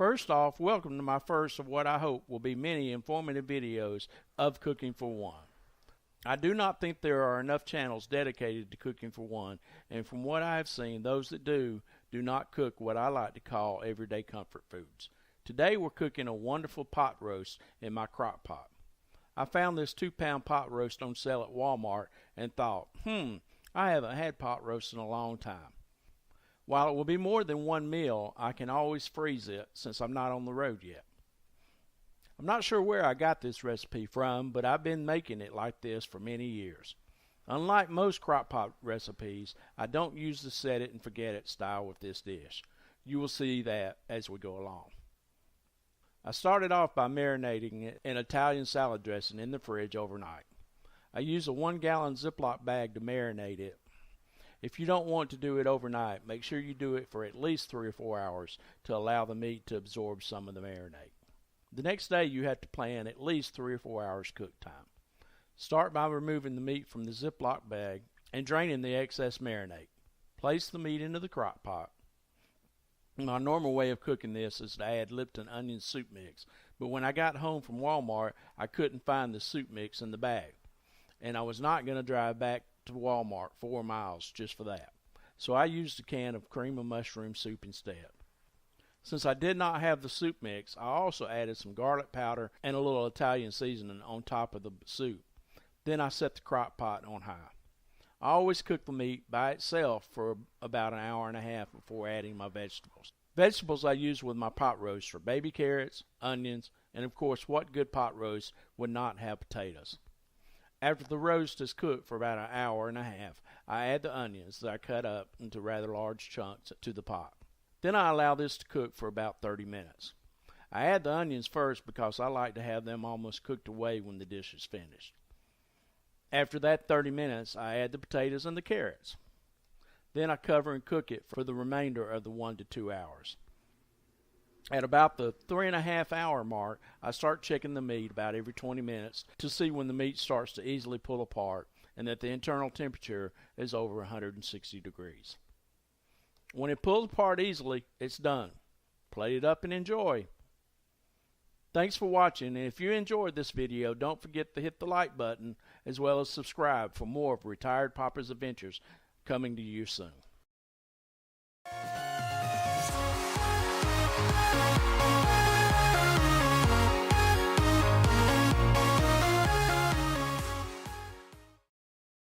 First off, welcome to my first of what I hope will be many informative videos of Cooking for One. I do not think there are enough channels dedicated to Cooking for One, and from what I have seen, those that do not cook what I like to call everyday comfort foods. Today we're cooking a wonderful pot roast in my crock pot. I found this 2-pound pot roast on sale at Walmart and thought, I haven't had pot roast in a long time. While it will be more than one meal, I can always freeze it since I'm not on the road yet. I'm not sure where I got this recipe from, but I've been making it like this for many years. Unlike most crock pot recipes, I don't use the set it and forget it style with this dish. You will see that as we go along. I started off by marinating it in Italian salad dressing in the fridge overnight. I use a 1-gallon Ziploc bag to marinate it. If you don't want to do it overnight, make sure you do it for at least 3 or 4 hours to allow the meat to absorb some of the marinade. The next day you have to plan at least 3 or 4 hours cook time. Start by removing the meat from the Ziploc bag and draining the excess marinade. Place the meat into the crock pot. My normal way of cooking this is to add Lipton onion soup mix, but when I got home from Walmart, I couldn't find the soup mix in the bag, and I was not going to drive back to Walmart 4 miles just for that. So I used a can of cream of mushroom soup instead. Since I did not have the soup mix, I also added some garlic powder and a little Italian seasoning on top of the soup. Then I set the crock pot on high. I always cook the meat by itself for about an hour and a half before adding my vegetables. Vegetables I use with my pot roast are baby carrots, onions, and of course what good pot roast would not have potatoes. After the roast is cooked for about an hour and a half, I add the onions that I cut up into rather large chunks to the pot. Then I allow this to cook for about 30 minutes. I add the onions first because I like to have them almost cooked away when the dish is finished. After that 30 minutes, I add the potatoes and the carrots. Then I cover and cook it for the remainder of the 1 to 2 hours. At about the 3.5 hour mark, I start checking the meat about every 20 minutes to see when the meat starts to easily pull apart and that the internal temperature is over 160 degrees. When it pulls apart easily, it's done. Plate it up and enjoy. Thanks for watching, and if you enjoyed this video, don't forget to hit the like button as well as subscribe for more of Retired Papa's Adventures coming to you soon.